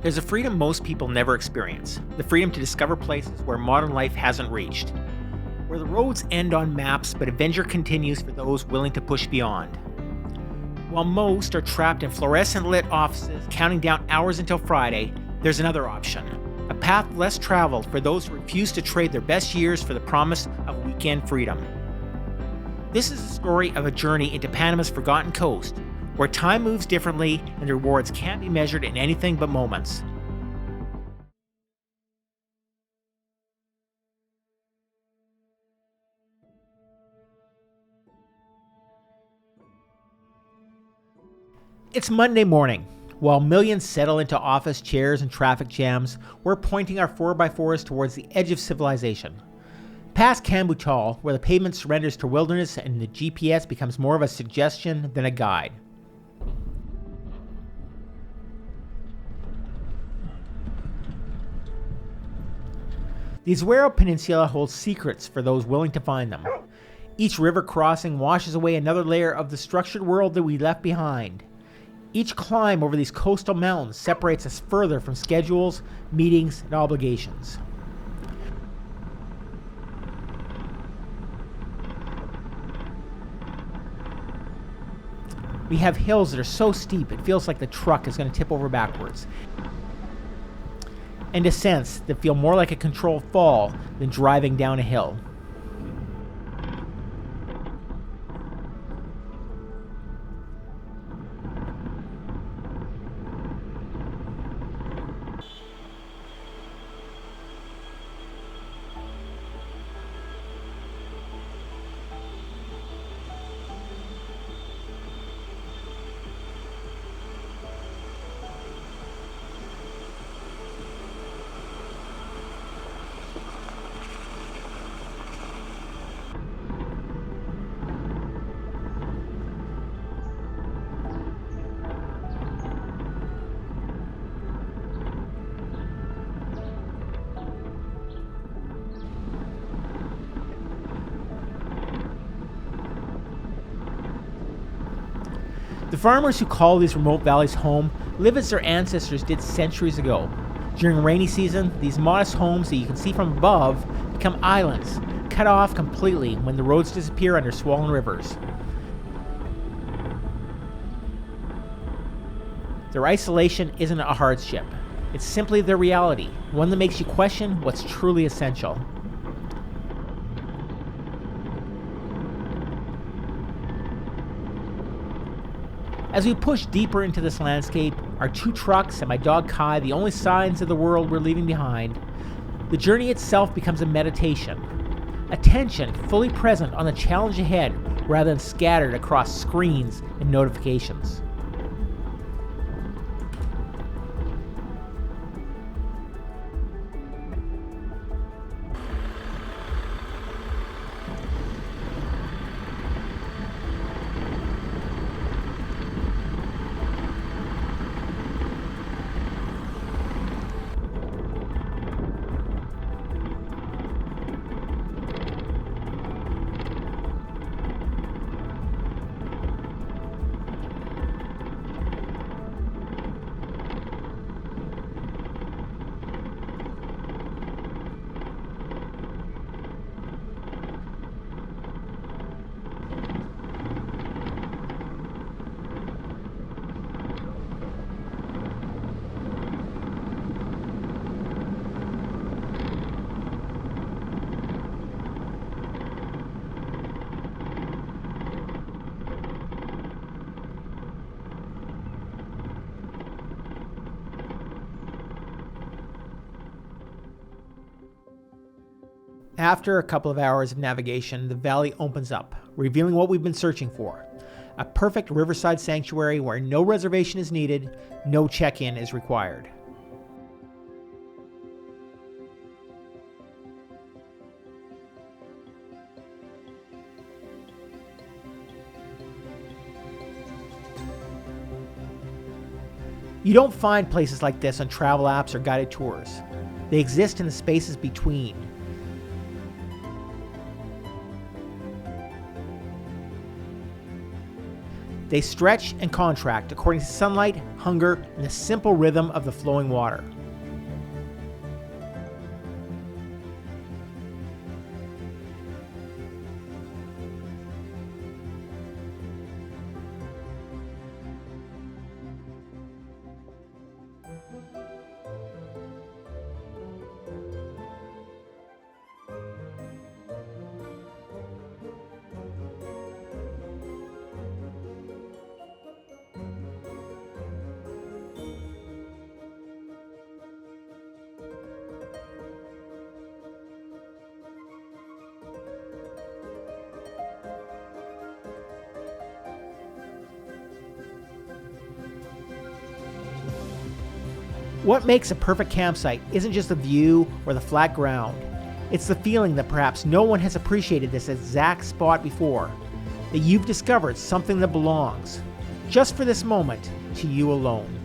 There's a freedom most people never experience, the freedom to discover places where modern life hasn't reached, where the roads end on maps but adventure continues for those willing to push beyond. While most are trapped in fluorescent-lit offices counting down hours until Friday, there's another option, a path less traveled for those who refuse to trade their best years for the promise of weekend freedom. This is the story of a journey into Panama's forgotten coast, where time moves differently and the rewards can't be measured in anything but moments. It's Monday morning. While millions settle into office chairs and traffic jams, we're pointing our 4x4s towards the edge of civilization. Past Cambutal, where the pavement surrenders to wilderness and the GPS becomes more of a suggestion than a guide. The Azuero Peninsula holds secrets for those willing to find them. Each river crossing washes away another layer of the structured world that we left behind. Each climb over these coastal mountains separates us further from schedules, meetings, and obligations. We have hills that are so steep it feels like the truck is going to tip over backwards, and descents that feel more like a controlled fall than driving down a hill. The farmers who call these remote valleys home live as their ancestors did centuries ago. During rainy season, these modest homes that you can see from above become islands, cut off completely when the roads disappear under swollen rivers. Their isolation isn't a hardship. It's simply their reality, one that makes you question what's truly essential. As we push deeper into this landscape, our two trucks and my dog Kai the only signs of the world we're leaving behind, the journey itself becomes a meditation. Attention fully present on the challenge ahead rather than scattered across screens and notifications. After a couple of hours of navigation, the valley opens up, revealing what we've been searching for. A perfect riverside sanctuary where no reservation is needed, no check-in is required. You don't find places like this on travel apps or guided tours. They exist in the spaces between. They stretch and contract according to sunlight, hunger, and the simple rhythm of the flowing water. What makes a perfect campsite isn't just the view or the flat ground. It's the feeling that perhaps no one has appreciated this exact spot before, that you've discovered something that belongs, just for this moment, to you alone.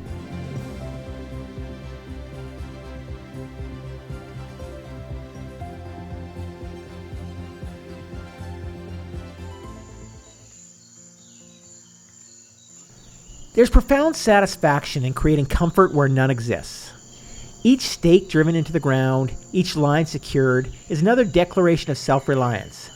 There's profound satisfaction in creating comfort where none exists. Each stake driven into the ground, each line secured, is another declaration of self-reliance.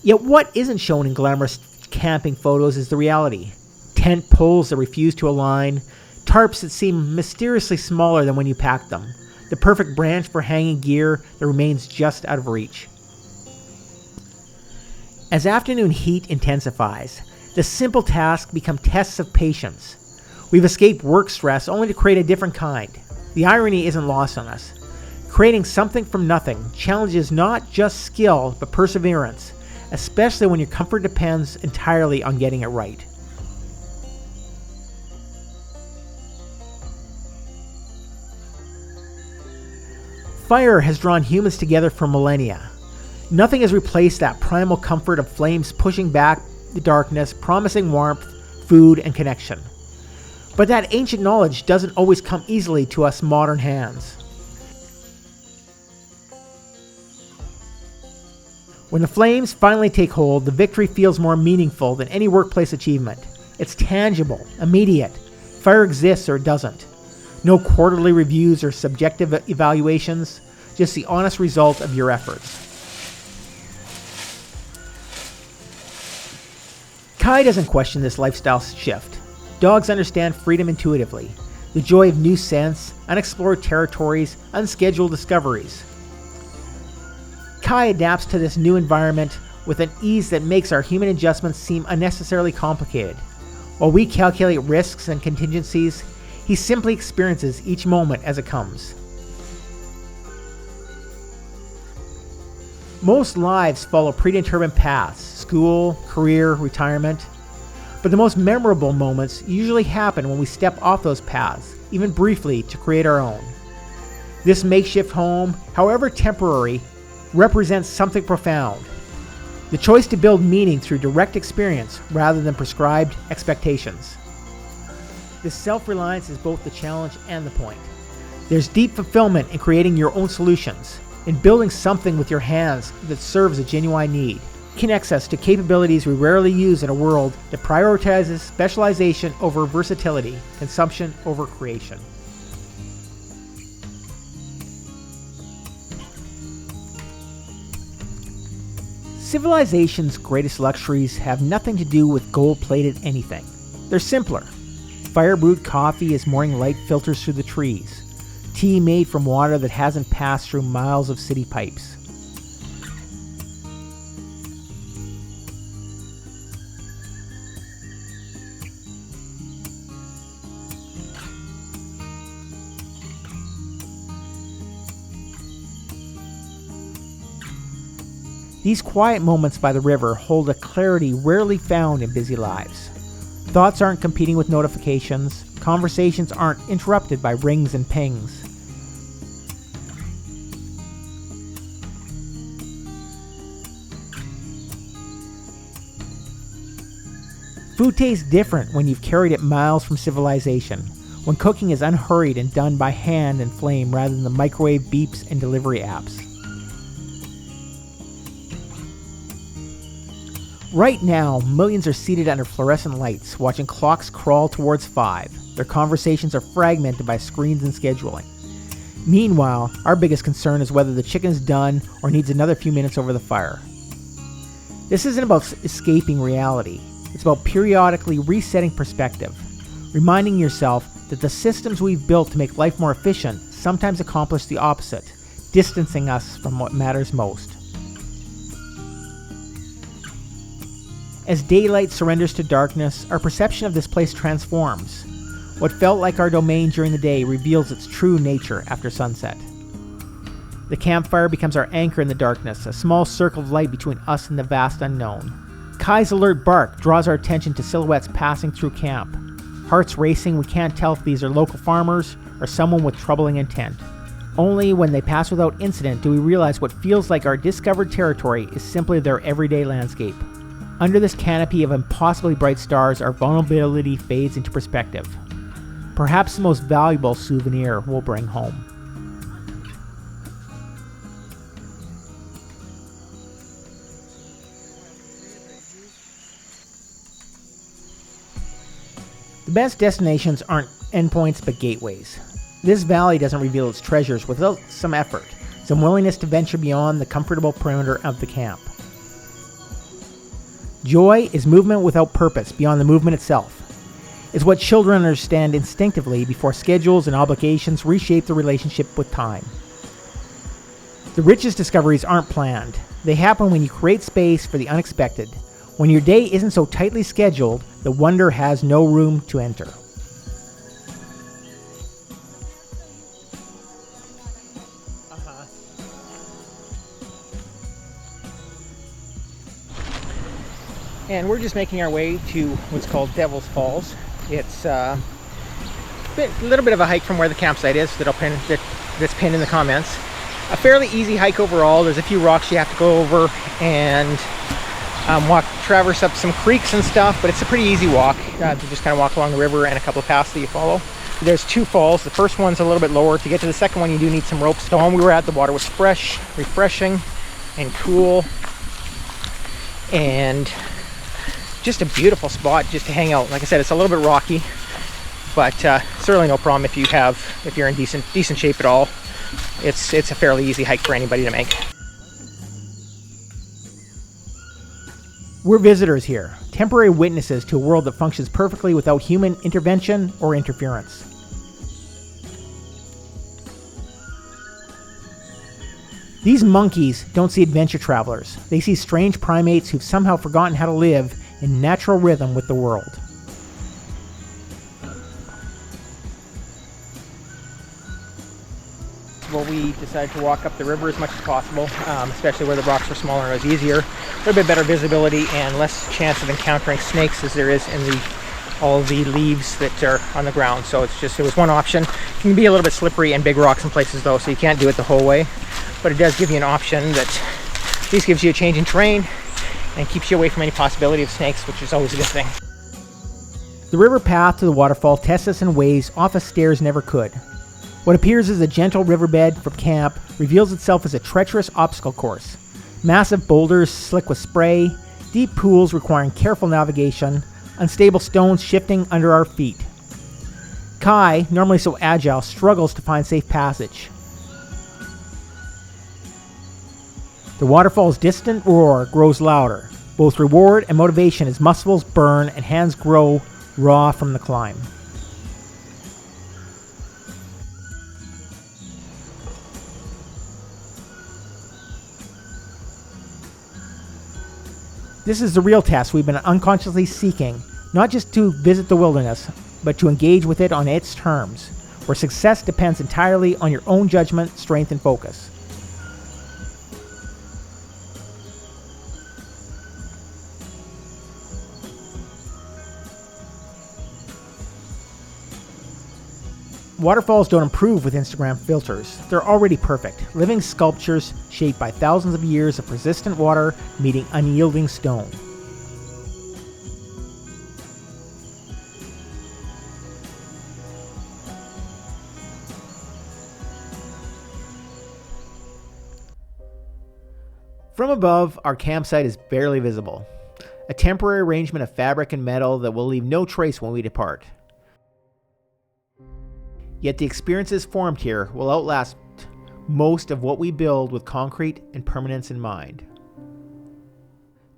Yet what isn't shown in glamorous camping photos is the reality. Tent poles that refuse to align, tarps that seem mysteriously smaller than when you packed them, the perfect branch for hanging gear that remains just out of reach. As afternoon heat intensifies, the simple tasks become tests of patience. We've escaped work stress only to create a different kind. The irony isn't lost on us. Creating something from nothing challenges not just skill, but perseverance, especially when your comfort depends entirely on getting it right. Fire has drawn humans together for millennia. Nothing has replaced that primal comfort of flames pushing back the darkness, promising warmth, food, and connection. But that ancient knowledge doesn't always come easily to us modern hands. When the flames finally take hold, the victory feels more meaningful than any workplace achievement. It's tangible, immediate. Fire exists or it doesn't. No quarterly reviews or subjective evaluations, just the honest result of your efforts. Kai doesn't question this lifestyle shift. Dogs understand freedom intuitively, the joy of new scents, unexplored territories, unscheduled discoveries. Kai adapts to this new environment with an ease that makes our human adjustments seem unnecessarily complicated. While we calculate risks and contingencies, he simply experiences each moment as it comes. Most lives follow predetermined paths: school, career, retirement. But the most memorable moments usually happen when we step off those paths, even briefly, to create our own. This makeshift home, however temporary, represents something profound. The choice to build meaning through direct experience rather than prescribed expectations. This self-reliance is both the challenge and the point. There's deep fulfillment in creating your own solutions, in building something with your hands that serves a genuine need. It connects us to capabilities we rarely use in a world that prioritizes specialization over versatility, consumption over creation. Civilization's greatest luxuries have nothing to do with gold-plated anything. They're simpler. Fire-brewed coffee as morning light filters through the trees. Tea made from water that hasn't passed through miles of city pipes. These quiet moments by the river hold a clarity rarely found in busy lives. Thoughts aren't competing with notifications. Conversations aren't interrupted by rings and pings. Food tastes different when you've carried it miles from civilization, when cooking is unhurried and done by hand and flame rather than the microwave beeps and delivery apps. Right now, millions are seated under fluorescent lights, watching clocks crawl towards 5. Their conversations are fragmented by screens and scheduling. Meanwhile, our biggest concern is whether the chicken is done or needs another few minutes over the fire. This isn't about escaping reality. It's about periodically resetting perspective, reminding yourself that the systems we've built to make life more efficient sometimes accomplish the opposite, distancing us from what matters most. As daylight surrenders to darkness, our perception of this place transforms. What felt like our domain during the day reveals its true nature after sunset. The campfire becomes our anchor in the darkness, a small circle of light between us and the vast unknown. Kai's alert bark draws our attention to silhouettes passing through camp. Hearts racing, we can't tell if these are local farmers or someone with troubling intent. Only when they pass without incident do we realize what feels like our discovered territory is simply their everyday landscape. Under this canopy of impossibly bright stars, our vulnerability fades into perspective. Perhaps the most valuable souvenir we'll bring home. The best destinations aren't endpoints but gateways. This valley doesn't reveal its treasures without some effort, some willingness to venture beyond the comfortable perimeter of the camp. Joy is movement without purpose beyond the movement itself. It's what children understand instinctively before schedules and obligations reshape the relationship with time. The richest discoveries aren't planned. They happen when you create space for the unexpected. When your day isn't so tightly scheduled, the wonder has no room to enter. And we're just making our way to what's called Devil's Falls. It's a little bit of a hike from where the campsite is that's pinned in the comments. A fairly easy hike overall. There's a few rocks you have to go over and traverse up some creeks and stuff, but it's a pretty easy walk. You just kind of walk along the river and a couple of paths that you follow. There's 2 falls. The first one's a little bit lower. To get to the second one, you do need some ropes. The one we were at, the water was fresh, refreshing, and cool, and just a beautiful spot just to hang out. Like I said, it's a little bit rocky, but certainly no problem if you're in decent shape at all. It's a fairly easy hike for anybody to make. We're visitors here, temporary witnesses to a world that functions perfectly without human intervention or interference. These monkeys don't see adventure travelers. They see strange primates who've somehow forgotten how to live in natural rhythm with the world. Well, we decided to walk up the river as much as possible, especially where the rocks were smaller and it was easier. A little bit better visibility and less chance of encountering snakes as there is in all the leaves that are on the ground. So it was one option. It can be a little bit slippery and big rocks in places though, so you can't do it the whole way. But it does give you an option that at least gives you a change in terrain and keeps you away from any possibility of snakes, which is always a good thing. The river path to the waterfall tests us in ways office stairs never could. What appears as a gentle riverbed from camp reveals itself as a treacherous obstacle course. Massive boulders slick with spray, deep pools requiring careful navigation, unstable stones shifting under our feet. Kai, normally so agile, struggles to find safe passage. The waterfall's distant roar grows louder, both reward and motivation as muscles burn and hands grow raw from the climb. This is the real test we've been unconsciously seeking, not just to visit the wilderness, but to engage with it on its terms, where success depends entirely on your own judgment, strength, and focus. Waterfalls don't improve with Instagram filters. They're already perfect, living sculptures shaped by thousands of years of persistent water meeting unyielding stone. From above, our campsite is barely visible. a temporary arrangement of fabric and metal that will leave no trace when we depart. Yet the experiences formed here will outlast most of what we build with concrete and permanence in mind.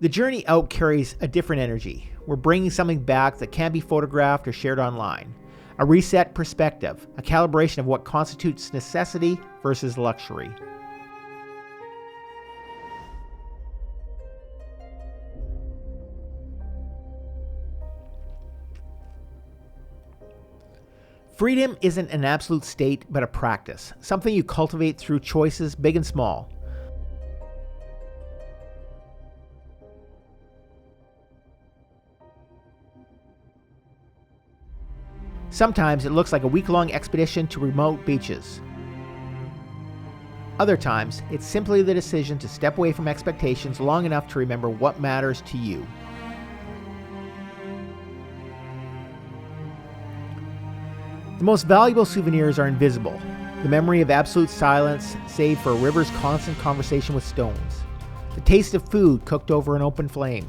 The journey out carries a different energy. We're bringing something back that can't be photographed or shared online. A reset perspective, a calibration of what constitutes necessity versus luxury. Freedom isn't an absolute state, but a practice, something you cultivate through choices big and small. Sometimes it looks like a week-long expedition to remote beaches. Other times, it's simply the decision to step away from expectations long enough to remember what matters to you. The most valuable souvenirs are invisible. The memory of absolute silence, save for a river's constant conversation with stones. The taste of food cooked over an open flame.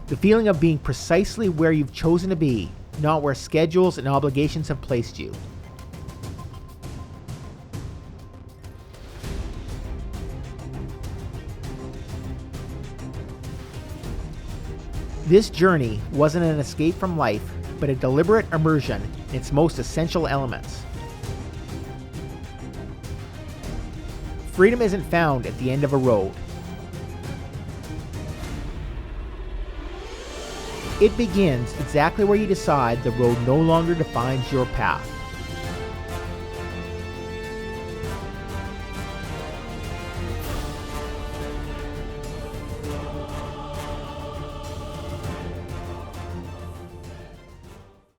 The feeling of being precisely where you've chosen to be, not where schedules and obligations have placed you. This journey wasn't an escape from life, but a deliberate immersion in its most essential elements. Freedom isn't found at the end of a road. It begins exactly where you decide the road no longer defines your path.